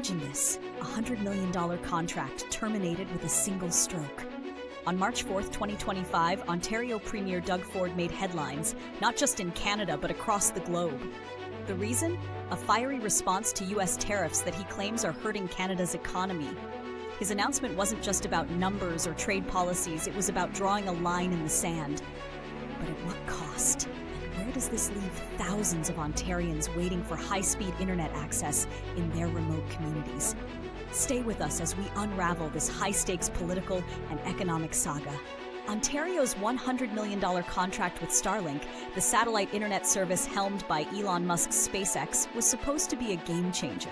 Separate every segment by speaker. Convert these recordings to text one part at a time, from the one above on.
Speaker 1: Imagine this, a $100 million contract terminated with a single stroke. On March 4th, 2025, Ontario Premier Doug Ford made headlines, not just in Canada, but across the globe. The reason? A fiery response to U.S. tariffs that he claims are hurting Canada's economy. His announcement wasn't just about numbers or trade policies, it was about drawing a line in the sand. But at what cost? And where does this leave thousands of Ontarians waiting for high-speed internet access in their remote communities? Stay with us as we unravel this high-stakes political and economic saga. Ontario's $100 million contract with Starlink, the satellite internet service helmed by Elon Musk's SpaceX, was supposed to be a game-changer.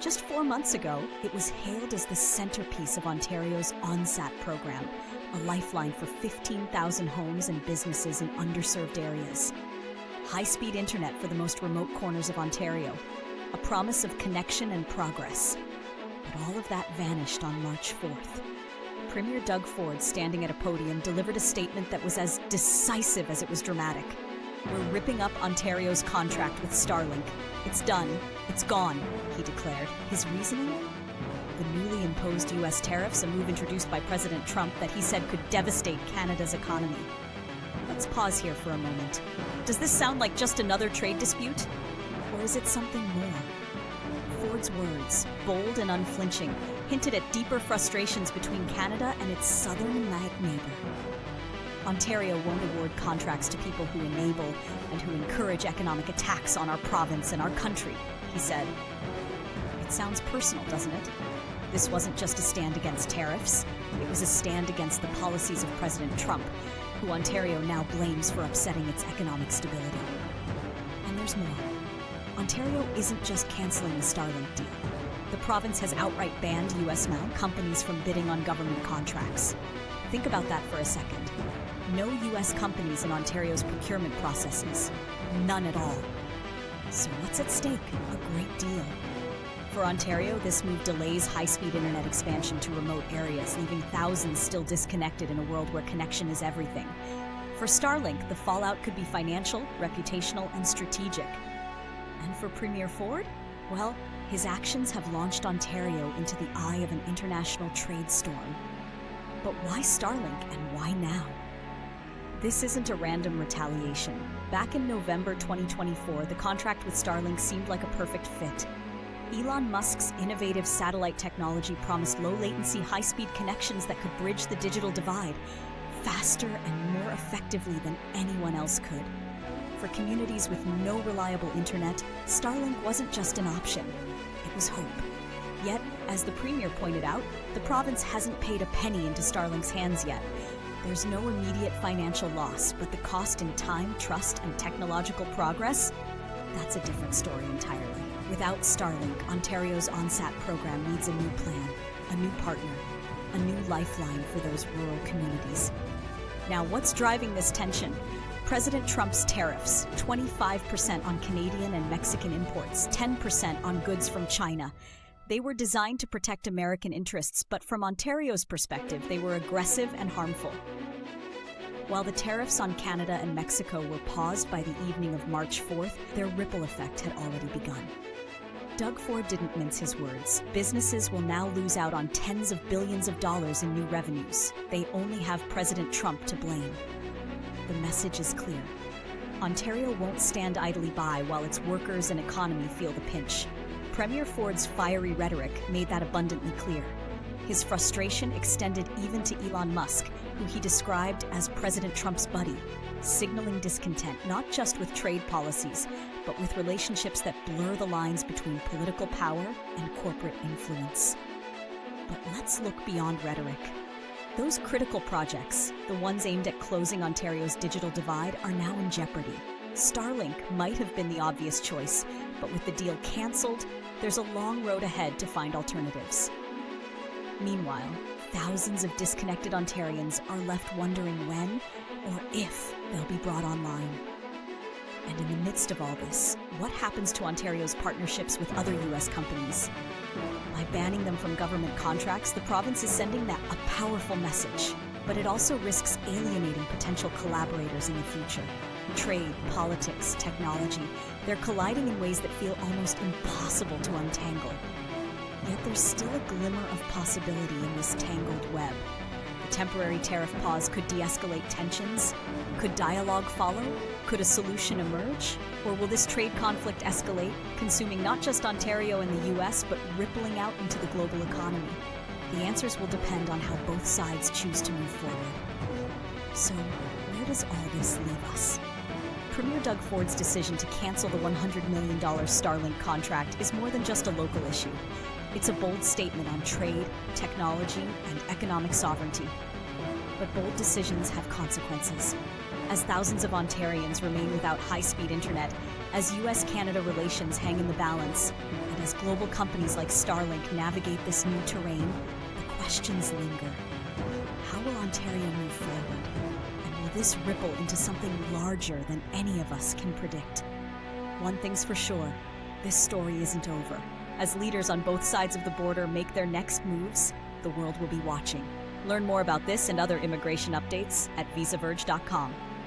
Speaker 1: Just 4 months ago, it was hailed as the centerpiece of Ontario's OnSat program, a lifeline for 15,000 homes and businesses in underserved areas. High-speed internet for the most remote corners of Ontario, a promise of connection and progress. But all of that vanished on March 4th. Premier Doug Ford, standing at a podium, delivered a statement that was as decisive as it was dramatic. "We're ripping up Ontario's contract with Starlink. It's done. It's gone," he declared. His reasoning? The newly imposed U.S. tariffs, a move introduced by President Trump that he said could devastate Canada's economy. Let's pause here for a moment. Does this sound like just another trade dispute? Or is it something more? Ford's words, bold and unflinching, hinted at deeper frustrations between Canada and its southern neighbor. Ontario won't award contracts to people who enable and who encourage economic attacks on our province and our country, he said. It sounds personal, doesn't it? This wasn't just a stand against tariffs. It was a stand against the policies of President Trump, who Ontario now blames for upsetting its economic stability. And there's more. Ontario isn't just canceling the Starlink deal. The province has outright banned U.S. companies from bidding on government contracts. Think about that for a second. No U.S. companies in Ontario's procurement processes. None at all. So what's at stake? A great deal. For Ontario, this move delays high-speed internet expansion to remote areas, leaving thousands still disconnected in a world where connection is everything. For Starlink, the fallout could be financial, reputational, and strategic. And for Premier Ford? Well, his actions have launched Ontario into the eye of an international trade storm. But why Starlink and why now? This isn't a random retaliation. Back in November 2024, the contract with Starlink seemed like a perfect fit. Elon Musk's innovative satellite technology promised low-latency, high-speed connections that could bridge the digital divide faster and more effectively than anyone else could. For communities with no reliable internet, Starlink wasn't just an option, it was hope. Yet, as the Premier pointed out, the province hasn't paid a penny into Starlink's hands yet. There's no immediate financial loss, but the cost in time, trust, and technological progress? That's a different story entirely. Without Starlink, Ontario's OnSat program needs a new plan, a new partner, a new lifeline for those rural communities. Now, what's driving this tension? President Trump's tariffs, 25% on Canadian and Mexican imports, 10% on goods from China. They were designed to protect American interests, but from Ontario's perspective, they were aggressive and harmful. While the tariffs on Canada and Mexico were paused by the evening of March 4th, their ripple effect had already begun. Doug Ford didn't mince his words. Businesses will now lose out on tens of billions of dollars in new revenues. They only have President Trump to blame. The message is clear. Ontario won't stand idly by while its workers and economy feel the pinch. Premier Ford's fiery rhetoric made that abundantly clear. His frustration extended even to Elon Musk, who he described as President Trump's buddy, signaling discontent not just with trade policies, but with relationships that blur the lines between political power and corporate influence. But let's look beyond rhetoric. Those critical projects, the ones aimed at closing Ontario's digital divide, are now in jeopardy. Starlink might have been the obvious choice, but with the deal cancelled, there's a long road ahead to find alternatives. Meanwhile, thousands of disconnected Ontarians are left wondering when or if they'll be brought online. And in the midst of all this, what happens to Ontario's partnerships with other U.S. companies? By banning them from government contracts, the province is sending a powerful message, but it also risks alienating potential collaborators in the future. Trade, politics, technology, they're colliding in ways that feel almost impossible to untangle. there's still a glimmer of possibility in this tangled web. The temporary tariff pause could de-escalate tensions. Could dialogue follow? Could a solution emerge? Or will this trade conflict escalate, consuming not just Ontario and the US, but rippling out into the global economy? The answers will depend on how both sides choose to move forward. So, where does all this leave us? Premier Doug Ford's decision to cancel the $100 million Starlink contract is more than just a local issue. It's a bold statement on trade, technology, and economic sovereignty. But bold decisions have consequences. As thousands of Ontarians remain without high-speed internet, as US-Canada relations hang in the balance, and as global companies like Starlink navigate this new terrain, the questions linger. How will Ontario move forward? And will this ripple into something larger than any of us can predict? One thing's for sure, this story isn't over. As leaders on both sides of the border make their next moves, the world will be watching. Learn more about this and other immigration updates at visaverge.com.